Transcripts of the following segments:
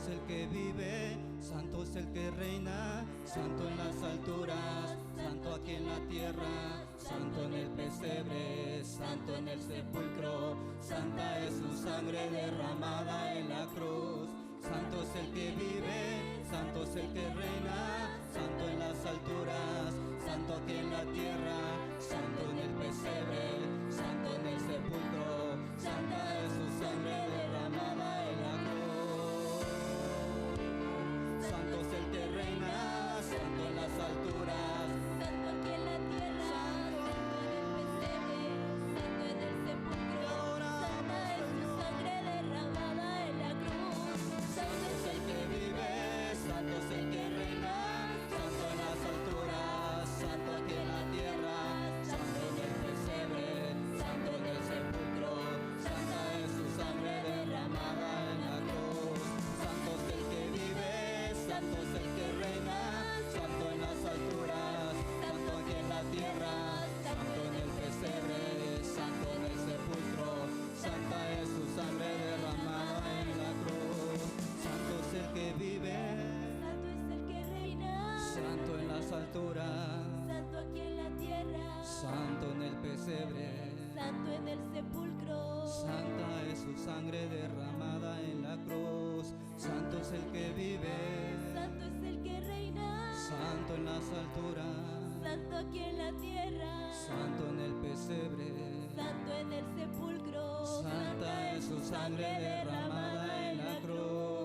el que vive, santo es el que reina, santo en las alturas, santo aquí en la tierra, santo en el pesebre, santo en el sepulcro, santa es su sangre derramada en la cruz. Santo es el que vive, santo es el que reina, santo en las alturas, santo aquí en la tierra, santo en el pesebre, santo en el sepulcro, santa es su sangre derramada en la cruz. Santo es el que reina, santo en las alturas, santo aquí en la tierra, santo en el pesebre, santo en el sepulcro, santa es su sangre derramada en la cruz. santo es el que vive, santo es el que reina, santo en las alturas, santo aquí en la tierra, santo en el pesebre, santo en el sepulcro, santa es su sangre derramada en la cruz. Santo es el que vive, santo es el que reina, santo en las alturas, santo aquí en la tierra, santo en el pesebre, santo en el sepulcro, santa es su sangre derramada en la cruz. Santo es el que vive, Santo es el que reina, santo en las alturas, santo aquí en la tierra, santo en el pesebre, santo en el sepulcro, santa es su sangre derramada en la cruz. Santo es el que vive, santo es el que reina, santo en las alturas, santo aquí en la tierra, santo en el pesebre, santo en el sepulcro, santa es su sangre derramada en la cruz.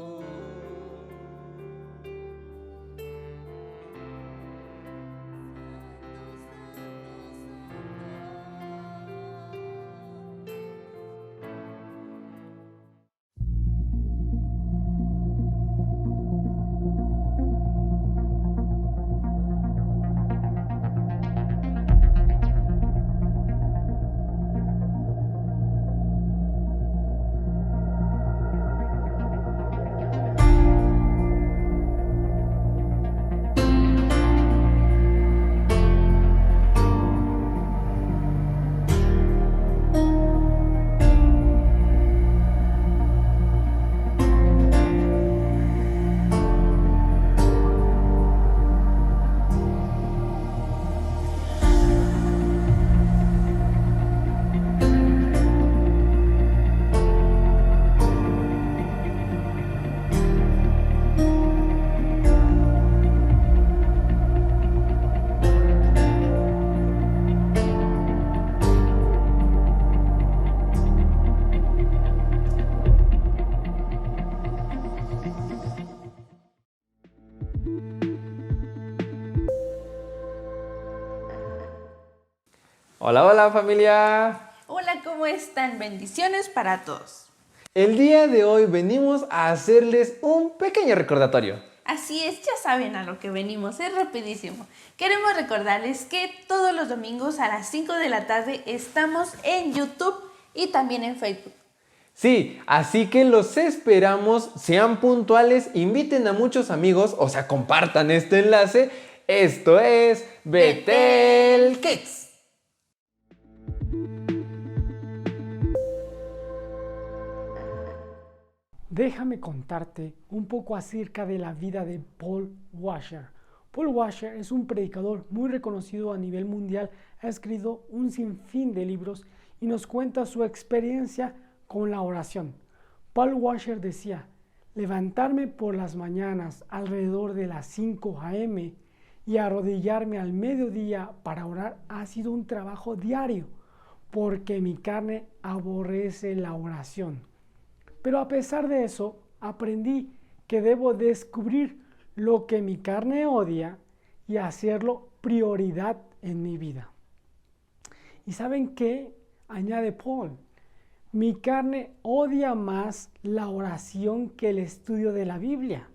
Hola, hola familia. Hola, ¿cómo están? Bendiciones para todos. El día de hoy venimos a hacerles un pequeño recordatorio. Así es, ya saben a lo que venimos, es rapidísimo. Queremos recordarles que todos los domingos a las 5 de la tarde estamos en YouTube y también en Facebook. Sí, así que los esperamos, sean puntuales, inviten a muchos amigos, o sea, compartan este enlace. Esto es Betel Kids. Déjame contarte un poco acerca de la vida de Paul Washer. Paul Washer es un predicador muy reconocido a nivel mundial, ha escrito un sinfín de libros y nos cuenta su experiencia con la oración. Paul Washer decía: levantarme por las mañanas alrededor de las 5 a.m. y arrodillarme al mediodía para orar ha sido un trabajo diario, porque mi carne aborrece la oración. Pero a pesar de eso, aprendí que debo descubrir lo que mi carne odia y hacerlo prioridad en mi vida. ¿Y saben qué? Añade Paul: mi carne odia más la oración que el estudio de la Biblia,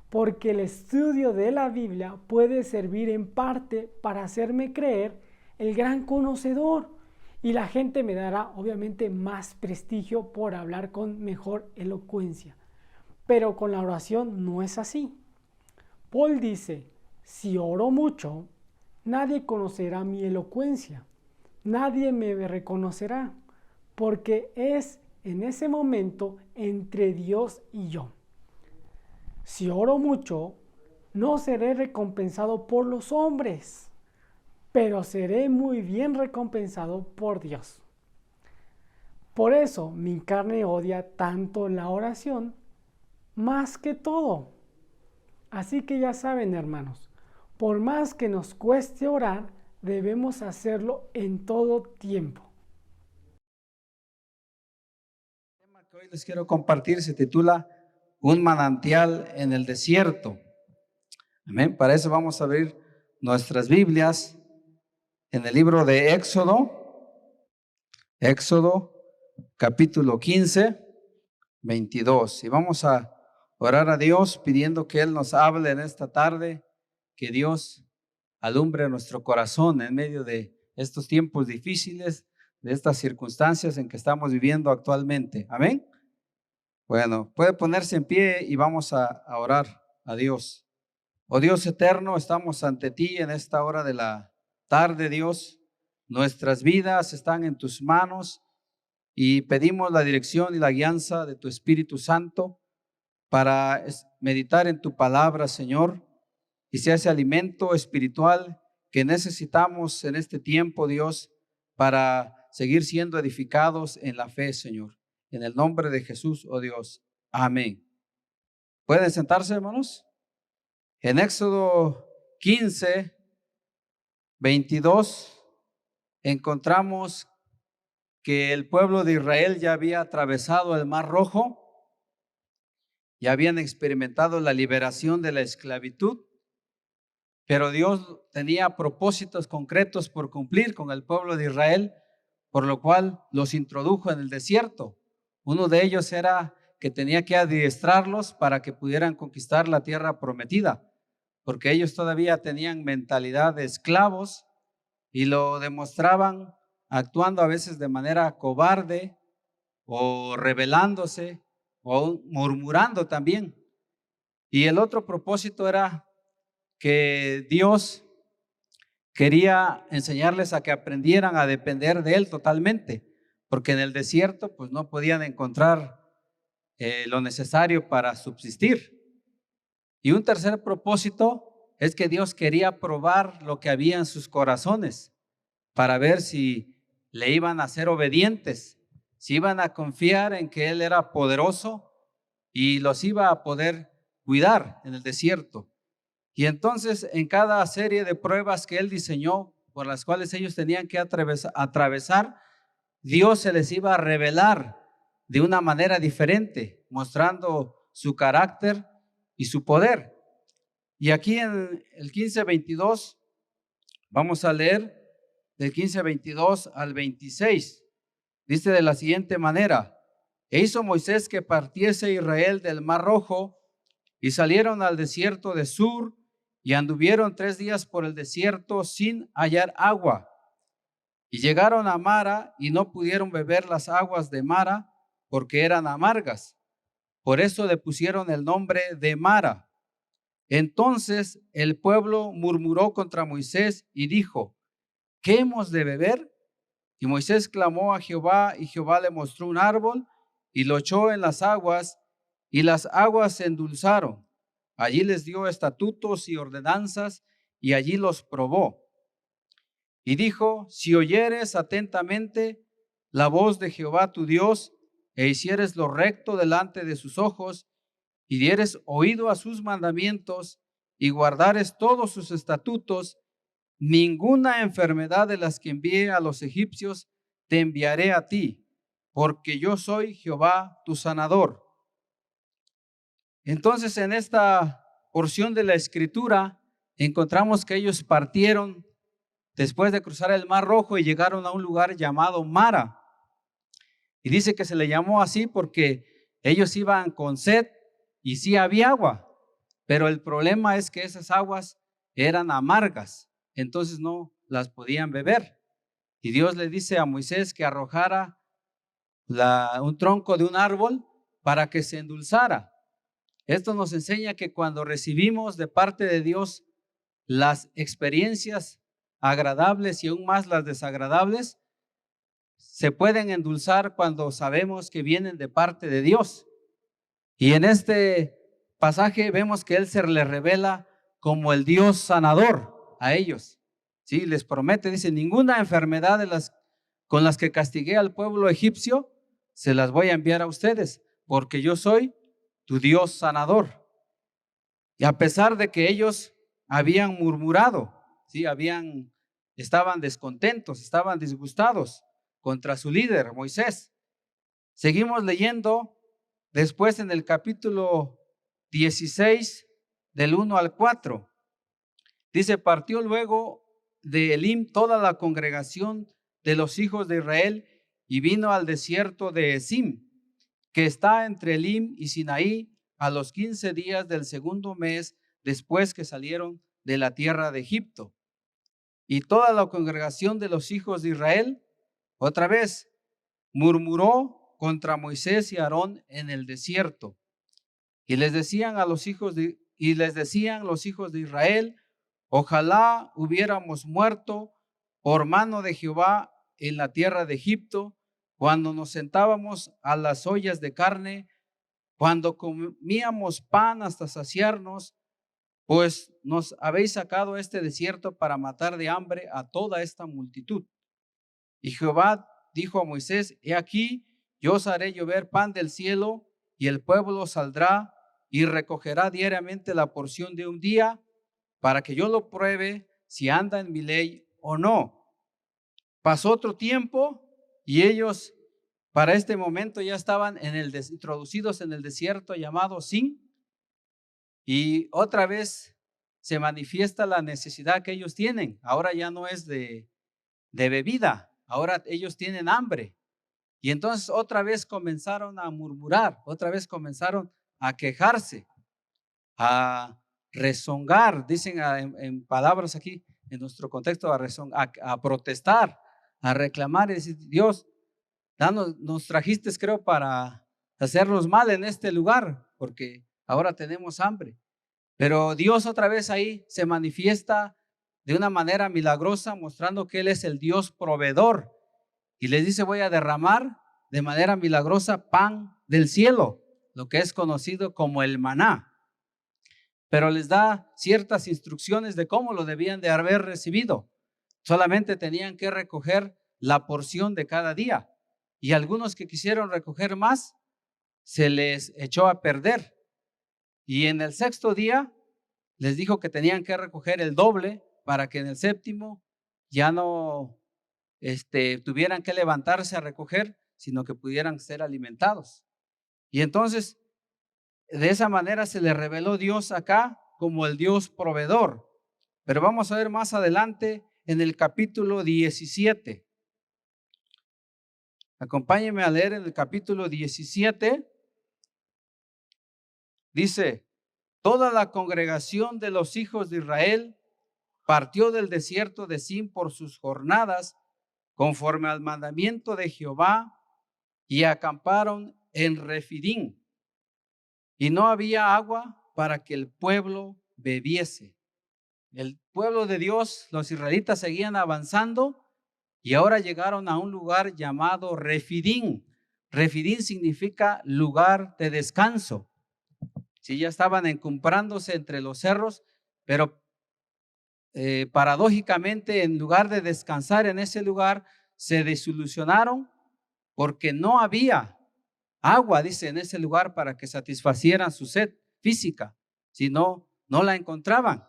porque el estudio de la Biblia puede servir en parte para hacerme creer el gran conocedor, y la gente me dará obviamente más prestigio por hablar con mejor elocuencia. Pero con la oración no es así. Paul dice: si oro mucho, nadie conocerá mi elocuencia, nadie me reconocerá, porque es en ese momento entre Dios y yo. Si oro mucho, no seré recompensado por los hombres, pero seré muy bien recompensado por Dios. Por eso mi carne odia tanto la oración más que todo. Así que ya saben, hermanos, por más que nos cueste orar, debemos hacerlo en todo tiempo. El tema que hoy les quiero compartir se titula Un manantial en el desierto. Amén. Para eso vamos a abrir nuestras Biblias en el libro de Éxodo capítulo 15, 22. Y vamos a orar a Dios pidiendo que Él nos hable en esta tarde, que Dios alumbre nuestro corazón en medio de estos tiempos difíciles, de estas circunstancias en que estamos viviendo actualmente. Amén. Bueno, puede ponerse en pie y vamos a orar a Dios. Oh Dios eterno, estamos ante ti en esta hora de la tarde, Dios. Nuestras vidas están en tus manos y pedimos la dirección y la guianza de tu Espíritu Santo para meditar en tu palabra, Señor, y sea ese alimento espiritual que necesitamos en este tiempo, Dios, para seguir siendo edificados en la fe, Señor. En el nombre de Jesús, oh Dios. Amén. ¿Pueden sentarse, hermanos? En Éxodo 15, 22, encontramos que el pueblo de Israel ya había atravesado el Mar Rojo, ya habían experimentado la liberación de la esclavitud, pero Dios tenía propósitos concretos por cumplir con el pueblo de Israel, por lo cual los introdujo en el desierto. Uno de ellos era que tenía que adiestrarlos para que pudieran conquistar la tierra prometida, porque ellos todavía tenían mentalidad de esclavos y lo demostraban actuando a veces de manera cobarde o rebelándose o murmurando también. Y el otro propósito era que Dios quería enseñarles a que aprendieran a depender de Él totalmente, porque en el desierto pues no podían encontrar lo necesario para subsistir. Y un tercer propósito es que Dios quería probar lo que había en sus corazones para ver si le iban a ser obedientes, si iban a confiar en que Él era poderoso y los iba a poder cuidar en el desierto. Y entonces en cada serie de pruebas que Él diseñó, por las cuales ellos tenían que atravesar, Dios se les iba a revelar de una manera diferente, mostrando su carácter y su poder. Y aquí en el 15:22 vamos a leer del 15:22 al 26. Dice de la siguiente manera: E hizo Moisés que partiese Israel del Mar Rojo, y salieron al desierto de Sur, y anduvieron 3 días por el desierto sin hallar agua. Y llegaron a Mara, y no pudieron beber las aguas de Mara, porque eran amargas. Por eso le pusieron el nombre de Mara. Entonces el pueblo murmuró contra Moisés y dijo: ¿Qué hemos de beber? Y Moisés clamó a Jehová, y Jehová le mostró un árbol, y lo echó en las aguas, y las aguas se endulzaron. Allí les dio estatutos y ordenanzas, y allí los probó. Y dijo: si oyeres atentamente la voz de Jehová tu Dios, e hicieres lo recto delante de sus ojos, y dieres oído a sus mandamientos, y guardares todos sus estatutos, ninguna enfermedad de las que envié a los egipcios te enviaré a ti, porque yo soy Jehová tu sanador. Entonces en esta porción de la escritura encontramos que ellos partieron después de cruzar el Mar Rojo y llegaron a un lugar llamado Mara. Y dice que se le llamó así porque ellos iban con sed y sí había agua, pero el problema es que esas aguas eran amargas, entonces no las podían beber. Y Dios le dice a Moisés que arrojara un tronco de un árbol para que se endulzara. Esto nos enseña que cuando recibimos de parte de Dios las experiencias agradables y aún más las desagradables, se pueden endulzar cuando sabemos que vienen de parte de Dios. Y en este pasaje vemos que Él se les revela como el Dios sanador a ellos. Sí, les promete, dice, ninguna enfermedad con las que castigué al pueblo egipcio, se las voy a enviar a ustedes, porque yo soy tu Dios sanador. Y a pesar de que ellos habían murmurado, ¿sí? Estaban descontentos, estaban disgustados contra su líder, Moisés. Seguimos leyendo después en el capítulo 16, del 1 al 4. Dice, partió luego de Elim toda la congregación de los hijos de Israel y vino al desierto de Esim, que está entre Elim y Sinaí, a los 15 días del segundo mes después que salieron de la tierra de Egipto. Y toda la congregación de los hijos de Israel, otra vez, murmuró contra Moisés y Aarón en el desierto. Y les decían los hijos de Israel, ojalá hubiéramos muerto por mano de Jehová en la tierra de Egipto, cuando nos sentábamos a las ollas de carne, cuando comíamos pan hasta saciarnos, pues nos habéis sacado a este desierto para matar de hambre a toda esta multitud. Y Jehová dijo a Moisés, he aquí, yo os haré llover pan del cielo, y el pueblo saldrá y recogerá diariamente la porción de un día, para que yo lo pruebe si anda en mi ley o no. Pasó otro tiempo y ellos para este momento ya estaban introducidos en el desierto llamado Sin, y otra vez se manifiesta la necesidad que ellos tienen. Ahora ya no es de bebida, ahora ellos tienen hambre. Y entonces otra vez comenzaron a murmurar, otra vez comenzaron a quejarse, a rezongar, dicen en palabras aquí, en nuestro contexto, a protestar, a reclamar y decir, Dios, nos trajiste, creo, para hacernos mal en este lugar, porque ahora tenemos hambre. Pero Dios otra vez ahí se manifiesta de una manera milagrosa, mostrando que Él es el Dios proveedor. Y les dice, voy a derramar de manera milagrosa pan del cielo, lo que es conocido como el maná. Pero les da ciertas instrucciones de cómo lo debían de haber recibido. Solamente tenían que recoger la porción de cada día. Y algunos que quisieron recoger más, se les echó a perder. Y en el sexto día les dijo que tenían que recoger el doble para que en el séptimo ya no tuvieran que levantarse a recoger, sino que pudieran ser alimentados. Y entonces, de esa manera se le reveló Dios acá como el Dios proveedor. Pero vamos a ver más adelante en el capítulo 17. Acompáñenme a leer en el capítulo 17. Dice, toda la congregación de los hijos de Israel partió del desierto de Sin por sus jornadas, conforme al mandamiento de Jehová, y acamparon en Refidín. Y no había agua para que el pueblo bebiese. El pueblo de Dios, los israelitas, seguían avanzando y ahora llegaron a un lugar llamado Refidín. Refidín significa lugar de descanso. Sí, ya estaban encumbrándose entre los cerros, pero paradójicamente, en lugar de descansar en ese lugar, se desilusionaron porque no había agua, dice, en ese lugar para que satisfacieran su sed física. Si no, no la encontraban.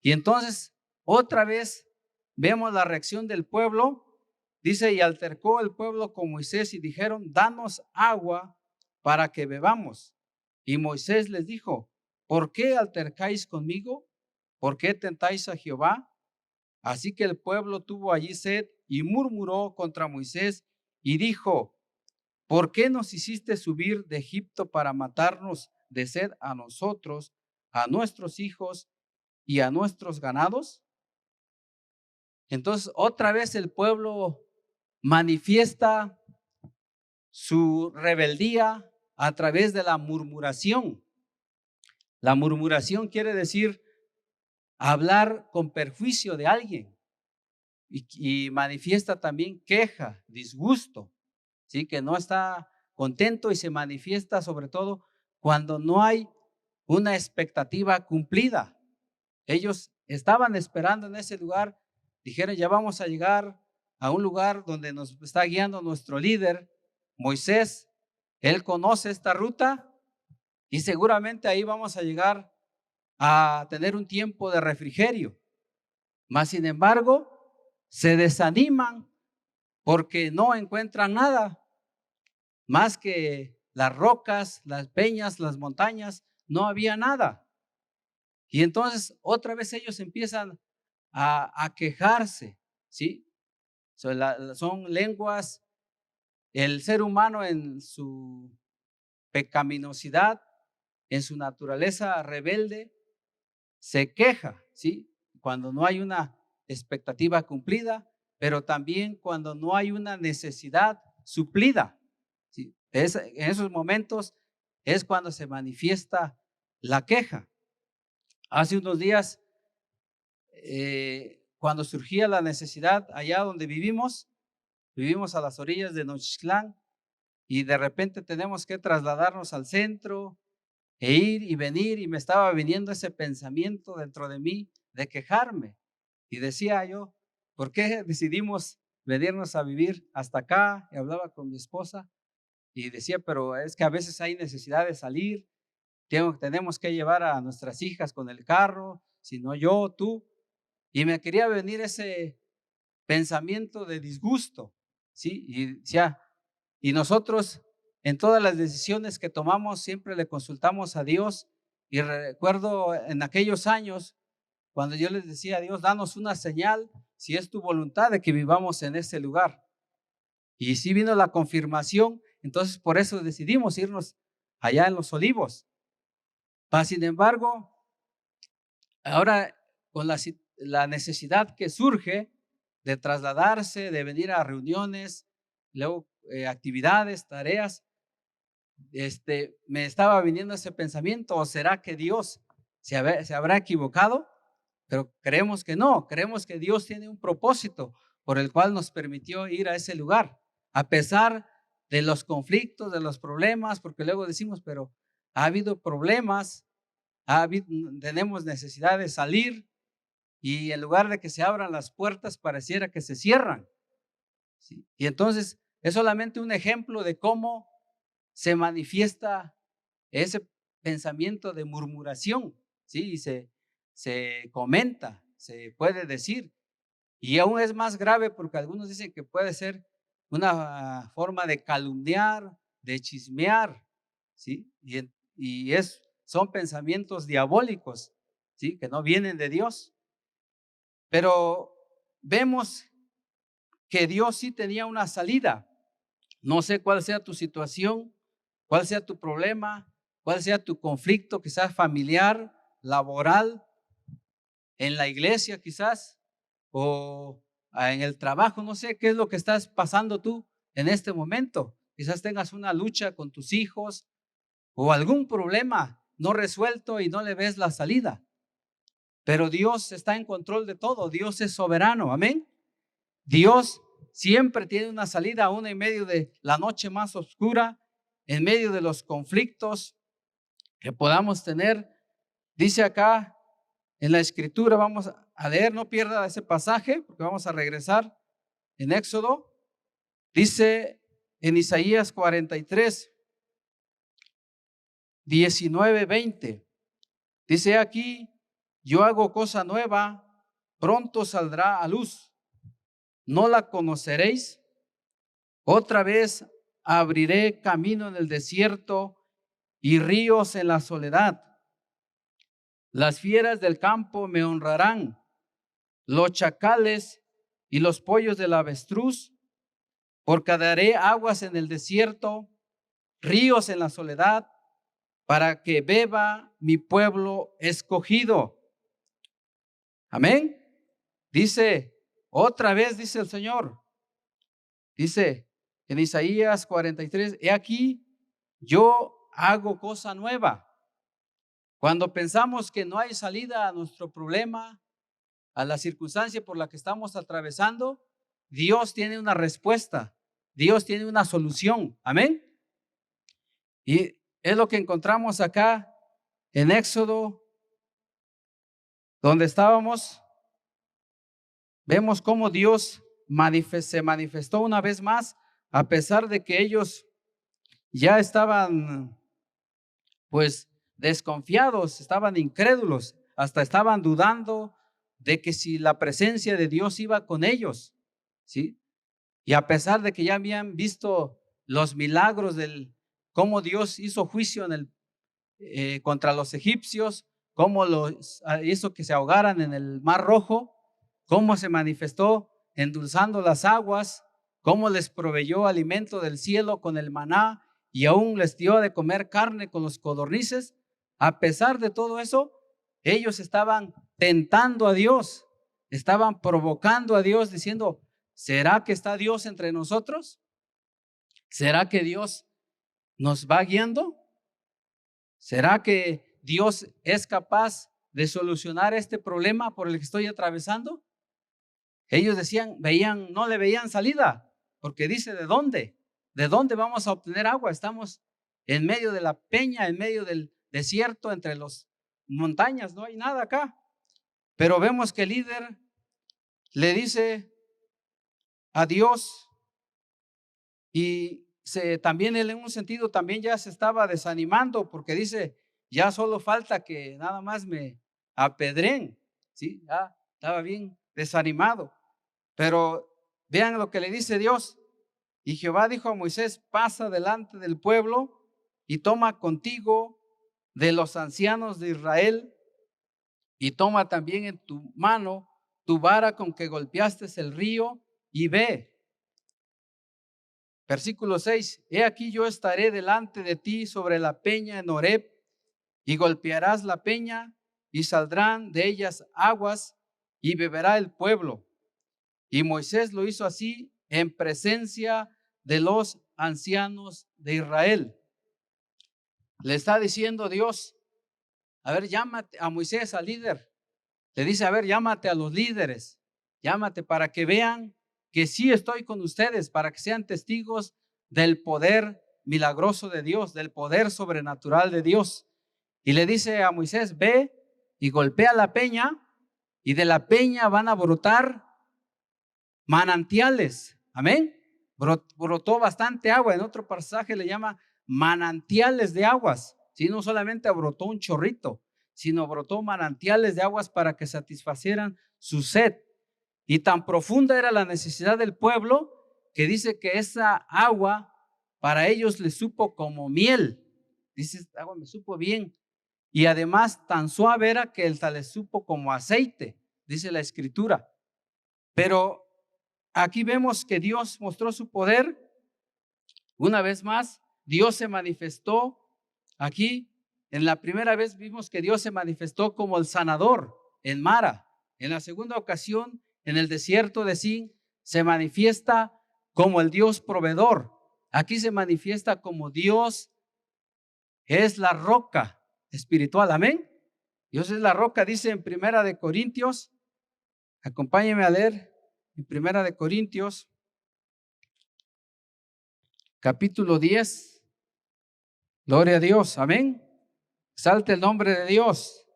Y entonces, otra vez, vemos la reacción del pueblo. Dice, y altercó el pueblo con Moisés y dijeron, danos agua para que bebamos. Y Moisés les dijo, ¿por qué altercáis conmigo? ¿Por qué tentáis a Jehová? Así que el pueblo tuvo allí sed y murmuró contra Moisés y dijo, ¿por qué nos hiciste subir de Egipto para matarnos de sed a nosotros, a nuestros hijos y a nuestros ganados? Entonces, otra vez el pueblo manifiesta su rebeldía a través de la murmuración. La murmuración quiere decir hablar con perjuicio de alguien y manifiesta también queja, disgusto, ¿sí? Que no está contento, y se manifiesta sobre todo cuando no hay una expectativa cumplida. Ellos estaban esperando en ese lugar, dijeron, ya vamos a llegar a un lugar donde nos está guiando nuestro líder, Moisés. Él conoce esta ruta y seguramente ahí vamos a llegar a tener un tiempo de refrigerio. Mas, sin embargo, se desaniman porque no encuentran nada más que las rocas, las peñas, las montañas. No había nada. Y entonces otra vez ellos empiezan a quejarse, ¿sí? Son lenguas. El ser humano en su pecaminosidad, en su naturaleza rebelde, se queja, ¿sí? Cuando no hay una expectativa cumplida, pero también cuando no hay una necesidad suplida, ¿sí? En esos momentos es cuando se manifiesta la queja. Hace unos días, cuando surgía la necesidad allá donde vivimos a las orillas de Nochixtlán, y de repente tenemos que trasladarnos al centro e ir y venir, y me estaba viniendo ese pensamiento dentro de mí de quejarme. Y decía yo, ¿por qué decidimos venirnos a vivir hasta acá? Y hablaba con mi esposa y decía, pero es que a veces hay necesidad de salir, tenemos que llevar a nuestras hijas con el carro, si no yo, tú. Y me quería venir ese pensamiento de disgusto, ¿sí? Y decía, y nosotros en todas las decisiones que tomamos siempre le consultamos a Dios. Y recuerdo en aquellos años cuando yo les decía a Dios, danos una señal si es tu voluntad de que vivamos en ese lugar. Y sí vino la confirmación, entonces por eso decidimos irnos allá en Los Olivos. Sin embargo, ahora con la necesidad que surge de trasladarse, de venir a reuniones, luego actividades, tareas, me estaba viniendo ese pensamiento, ¿o será que Dios se habrá equivocado? Pero creemos que no, creemos que Dios tiene un propósito por el cual nos permitió ir a ese lugar, a pesar de los conflictos, de los problemas, porque luego decimos, pero ha habido problemas, tenemos necesidad de salir, y en lugar de que se abran las puertas, pareciera que se cierran, ¿sí? Y entonces es solamente un ejemplo de cómo se manifiesta ese pensamiento de murmuración, ¿sí? Y se comenta, se puede decir, y aún es más grave porque algunos dicen que puede ser una forma de calumniar, de chismear, ¿sí? Y son pensamientos diabólicos, ¿sí? Que no vienen de Dios. Pero vemos que Dios sí tenía una salida. No sé cuál sea tu situación, cuál sea tu problema, cuál sea tu conflicto, quizás familiar, laboral, en la iglesia quizás, o en el trabajo. No sé qué es lo que estás pasando tú en este momento. Quizás tengas una lucha con tus hijos o algún problema no resuelto y no le ves la salida. Pero Dios está en control de todo. Dios es soberano. Amén. Dios siempre tiene una salida, aún en medio de la noche más oscura, en medio de los conflictos que podamos tener. Dice acá en la escritura, vamos a leer, no pierda ese pasaje, porque vamos a regresar en Éxodo. Dice en Isaías 43, 19, 20. Dice aquí, yo hago cosa nueva, pronto saldrá a luz. ¿No la conoceréis? Otra vez abriré camino en el desierto y ríos en la soledad. Las fieras del campo me honrarán, los chacales y los pollos del avestruz, porque daré aguas en el desierto, ríos en la soledad, para que beba mi pueblo escogido. Amén. Dice, otra vez dice el Señor, dice en Isaías 43, he aquí, yo hago cosa nueva. Cuando pensamos que no hay salida a nuestro problema, a la circunstancia por la que estamos atravesando, Dios tiene una respuesta, Dios tiene una solución. Amén. Y es lo que encontramos acá en Éxodo, donde estábamos, vemos cómo Dios se manifestó una vez más, a pesar de que ellos ya estaban pues desconfiados, estaban incrédulos, hasta estaban dudando de que si la presencia de Dios iba con ellos, ¿sí? Y a pesar de que ya habían visto los milagros cómo Dios hizo juicio contra los egipcios, cómo hizo que se ahogaran en el Mar Rojo, cómo se manifestó endulzando las aguas, cómo les proveyó alimento del cielo con el maná y aún les dio de comer carne con los codornices. A pesar de todo eso, ellos estaban tentando a Dios, estaban provocando a Dios diciendo, ¿será que está Dios entre nosotros? ¿Será que Dios nos va guiando? ¿Será que Dios es capaz de solucionar este problema por el que estoy atravesando? Ellos veían, no le veían salida, porque dice, ¿de dónde? ¿De dónde vamos a obtener agua? Estamos en medio de la peña, en medio del desierto, entre las montañas, no hay nada acá. Pero vemos que el líder le dice a Dios y también él en un sentido también ya se estaba desanimando porque dice, ya solo falta que nada más me apedren, ¿sí? Ya estaba bien desanimado. Pero vean lo que le dice Dios. Y Jehová dijo a Moisés, pasa delante del pueblo y toma contigo de los ancianos de Israel y toma también en tu mano tu vara con que golpeaste el río y ve. Versículo 6, he aquí yo estaré delante de ti sobre la peña en Horeb y golpearás la peña y saldrán de ellas aguas y beberá el pueblo. Y Moisés lo hizo así en presencia de los ancianos de Israel. Le está diciendo Dios, a ver, llámate a Moisés, al líder. Le dice, a ver, llámate a los líderes, llámate para que vean que sí estoy con ustedes, para que sean testigos del poder milagroso de Dios, del poder sobrenatural de Dios. Y le dice a Moisés, ve y golpea la peña y de la peña van a brotar manantiales. Amén. Brotó bastante agua. En otro pasaje le llama manantiales de aguas. ¿Sí? No solamente brotó un chorrito, sino brotó manantiales de aguas para que satisfacieran su sed. Y tan profunda era la necesidad del pueblo que dice que esa agua para ellos les supo como miel. Dice, esta agua me supo bien. Y además tan suave era que les supo como aceite, dice la escritura. Pero aquí vemos que Dios mostró su poder. Una vez más, Dios se manifestó aquí. En la primera vez vimos que Dios se manifestó como el sanador en Mara. En la segunda ocasión, en el desierto de Sin, se manifiesta como el Dios proveedor. Aquí se manifiesta como Dios es la roca espiritual. Amén. Dios es la roca, dice en Primera de Corintios. Acompáñenme a leer en Primera de Corintios, capítulo 10. Gloria a Dios. Amén. Salte el nombre de Dios.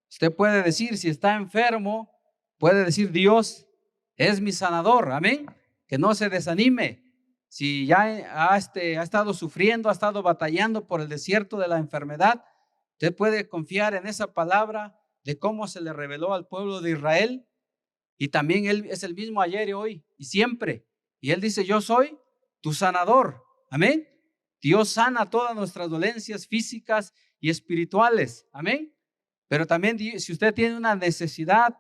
Usted puede decir, si está enfermo, puede decir, Dios es mi sanador. Amén. Que no se desanime. Si ya ha estado sufriendo, ha estado batallando por el desierto de la enfermedad, usted puede confiar en esa palabra de cómo se le reveló al pueblo de Israel. Y también Él es el mismo ayer y hoy y siempre. Y Él dice, yo soy tu sanador. Amén. Dios sana todas nuestras dolencias físicas y espirituales. Amén. Pero también si usted tiene una necesidad,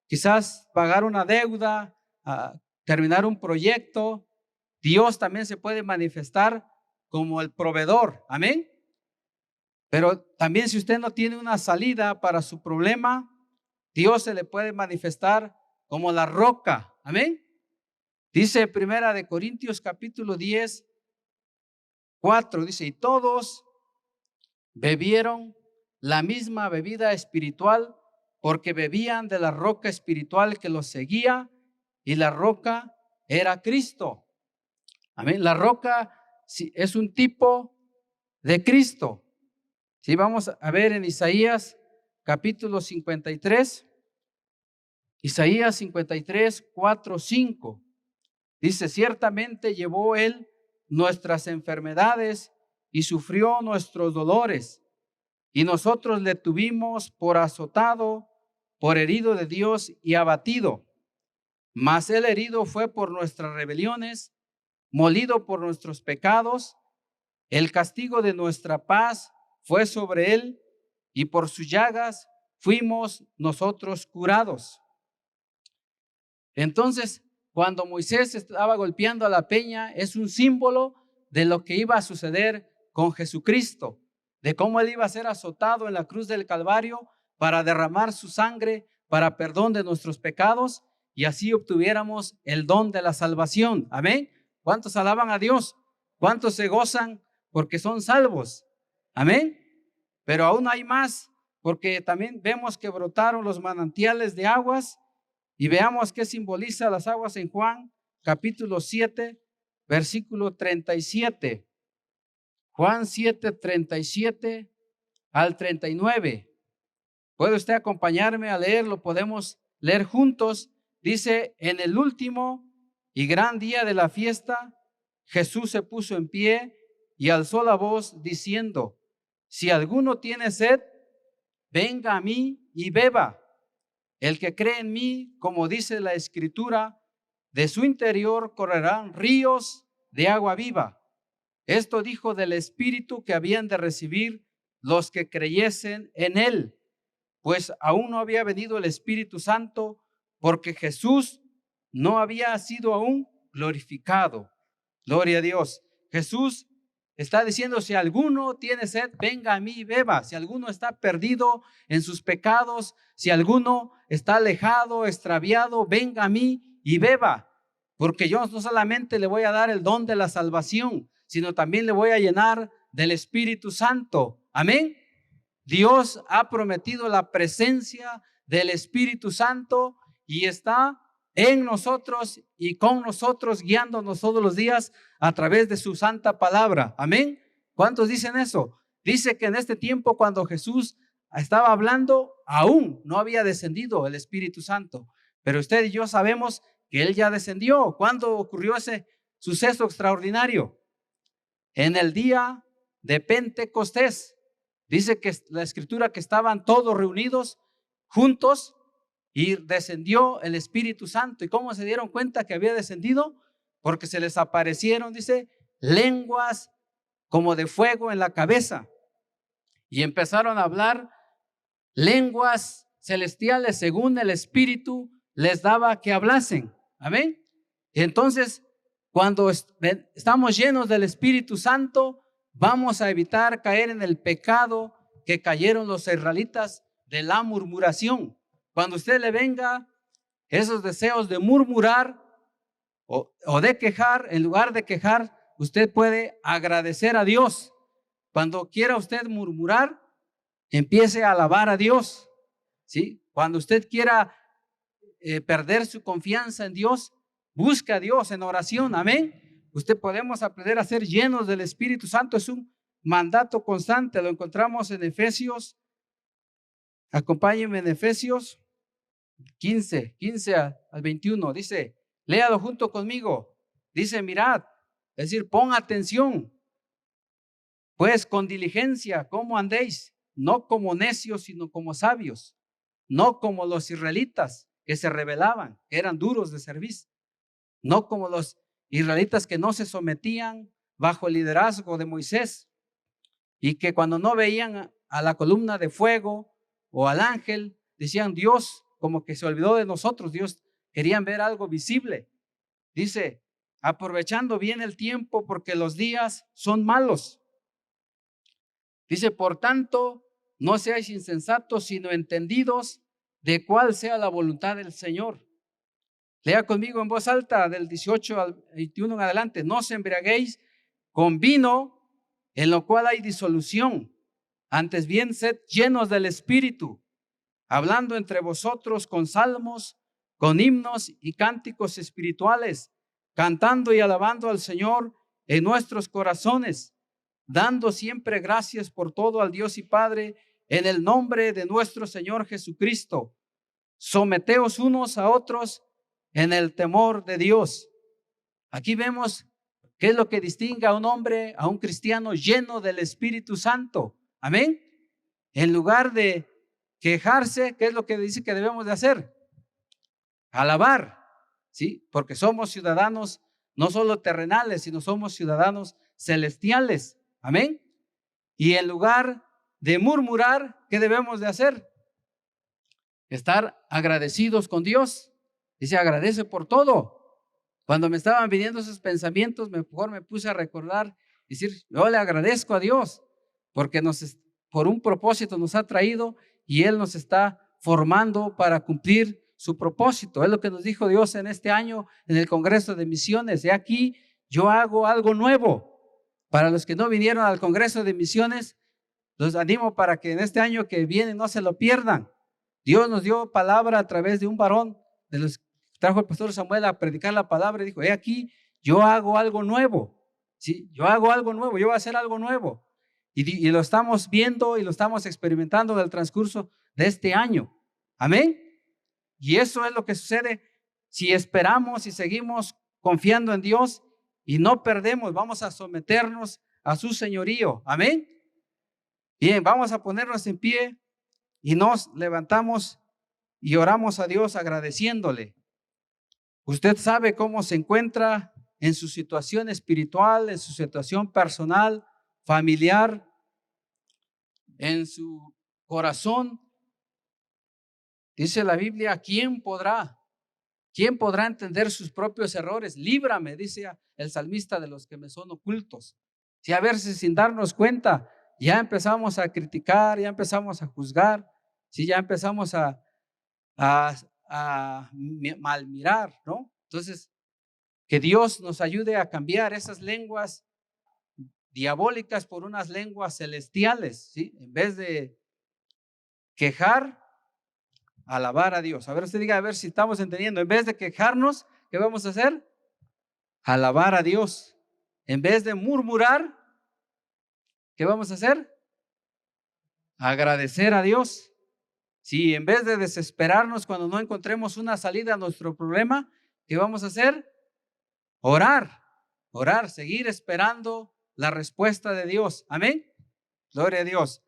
quizás pagar una deuda, terminar un proyecto, Dios también se puede manifestar como el proveedor. Amén. Pero también si usted no tiene una salida para su problema, Dios se le puede manifestar como la roca. Amén. Dice Primera de Corintios capítulo 10, 4, dice, y todos bebieron la misma bebida espiritual porque bebían de la roca espiritual que los seguía y la roca era Cristo. Amén. La roca es un tipo de Cristo. Sí, vamos a ver en Isaías capítulo 53. Isaías 53, 4, 5. Dice, ciertamente llevó él nuestras enfermedades y sufrió nuestros dolores, y nosotros le tuvimos por azotado, por herido de Dios y abatido. Mas él herido fue por nuestras rebeliones, molido por nuestros pecados. El castigo de nuestra paz fue sobre él, y por sus llagas fuimos nosotros curados. Entonces, cuando Moisés estaba golpeando a la peña, es un símbolo de lo que iba a suceder con Jesucristo, de cómo él iba a ser azotado en la cruz del Calvario para derramar su sangre para perdón de nuestros pecados y así obtuviéramos el don de la salvación. Amén. ¿Cuántos alaban a Dios? ¿Cuántos se gozan porque son salvos? Amén. Pero aún hay más, porque también vemos que brotaron los manantiales de aguas. Y veamos qué simboliza las aguas en Juan capítulo 7, versículo 37. Juan 7, 37 al 39. ¿Puede usted acompañarme a leerlo? Podemos leer juntos. Dice, en el último y gran día de la fiesta, Jesús se puso en pie y alzó la voz diciendo, si alguno tiene sed, venga a mí y beba. El que cree en mí, como dice la Escritura, de su interior correrán ríos de agua viva. Esto dijo del Espíritu que habían de recibir los que creyesen en él, pues aún no había venido el Espíritu Santo, porque Jesús no había sido aún glorificado. Gloria a Dios. Jesús está diciendo, si alguno tiene sed, venga a mí y beba. Si alguno está perdido en sus pecados, si alguno está alejado, extraviado, venga a mí y beba. Porque yo no solamente le voy a dar el don de la salvación, sino también le voy a llenar del Espíritu Santo. Amén. Dios ha prometido la presencia del Espíritu Santo y está en nosotros y con nosotros, guiándonos todos los días a través de su santa palabra. Amén. ¿Cuántos dicen eso? Dice que en este tiempo, cuando Jesús estaba hablando, aún no había descendido el Espíritu Santo, pero usted y yo sabemos que él ya descendió. ¿Cuándo ocurrió ese suceso extraordinario? En el día de Pentecostés. Dice que la Escritura que estaban todos reunidos juntos y descendió el Espíritu Santo. ¿Y cómo se dieron cuenta que había descendido? Porque se les aparecieron, dice, lenguas como de fuego en la cabeza. Y empezaron a hablar lenguas celestiales según el Espíritu les daba que hablasen. Amén. Y entonces, cuando estamos llenos del Espíritu Santo, vamos a evitar caer en el pecado que cayeron los israelitas de la murmuración. Cuando usted le venga esos deseos de murmurar o de quejar, en lugar de quejar, usted puede agradecer a Dios. Cuando quiera usted murmurar, empiece a alabar a Dios. ¿Sí? Cuando usted quiera perder su confianza en Dios, busque a Dios en oración. Amén. Usted podemos aprender a ser llenos del Espíritu Santo. Es un mandato constante. Lo encontramos en Efesios. Acompáñenme en Efesios 15 al 21. Dice, léalo junto conmigo. Dice, mirad, es decir, pon atención. Pues con diligencia, ¿cómo andéis? No como necios, sino como sabios. No como los israelitas que se rebelaban, que eran duros de servicio. No como los israelitas que no se sometían bajo el liderazgo de Moisés y que cuando no veían a la columna de fuego o al ángel, decían, Dios como que se olvidó de nosotros. Dios querían ver algo visible. Dice, aprovechando bien el tiempo porque los días son malos. Dice, por tanto, no seáis insensatos, sino entendidos de cuál sea la voluntad del Señor. Lea conmigo en voz alta del 18 al 21 en adelante. No os embriaguéis con vino, en lo cual hay disolución. Antes bien, sed llenos del Espíritu, hablando entre vosotros con salmos, con himnos y cánticos espirituales, cantando y alabando al Señor en nuestros corazones, dando siempre gracias por todo al Dios y Padre, en el nombre de nuestro Señor Jesucristo. Someteos unos a otros en el temor de Dios. Aquí vemos qué es lo que distingue a un hombre, a un cristiano lleno del Espíritu Santo. Amén. En lugar de quejarse, ¿qué es lo que dice que debemos de hacer? Alabar, ¿sí? Porque somos ciudadanos no solo terrenales, sino somos ciudadanos celestiales. Amén. Y en lugar de murmurar, ¿qué debemos de hacer? Estar agradecidos con Dios. Dice, agradece por todo. Cuando me estaban viniendo esos pensamientos, mejor me puse a recordar, decir, yo le agradezco a Dios, porque por un propósito nos ha traído y Él nos está formando para cumplir su propósito. Es lo que nos dijo Dios en este año en el Congreso de Misiones. De aquí yo hago algo nuevo. Para los que no vinieron al Congreso de Misiones, los animo para que en este año que viene no se lo pierdan. Dios nos dio palabra a través de un varón, de los que trajo el pastor Samuel a predicar la palabra y dijo, aquí yo hago algo nuevo. ¿Sí? Yo hago algo nuevo, yo voy a hacer algo nuevo. Y lo estamos viendo y lo estamos experimentando en el transcurso de este año. Amén. Y eso es lo que sucede si esperamos y seguimos confiando en Dios y no perdemos, vamos a someternos a su señorío. Amén. Bien, vamos a ponernos en pie y nos levantamos y oramos a Dios agradeciéndole. Usted sabe cómo se encuentra en su situación espiritual, en su situación personal, familiar, en su corazón. Dice la Biblia, ¿quién podrá entender sus propios errores? Líbrame, dice el salmista, de los que me son ocultos. Si a ver si sin darnos cuenta ya empezamos a criticar, ya empezamos a juzgar, si ya empezamos a mal mirar, ¿no? Entonces, que Dios nos ayude a cambiar esas lenguas diabólicas por unas lenguas celestiales, ¿sí? En vez de quejar, alabar a Dios. A ver, usted diga, a ver si estamos entendiendo. En vez de quejarnos, ¿qué vamos a hacer? Alabar a Dios. En vez de murmurar, ¿qué vamos a hacer? Agradecer a Dios. Si en vez de desesperarnos cuando no encontremos una salida a nuestro problema, ¿qué vamos a hacer? Orar, seguir esperando la respuesta de Dios. Amén. Gloria a Dios.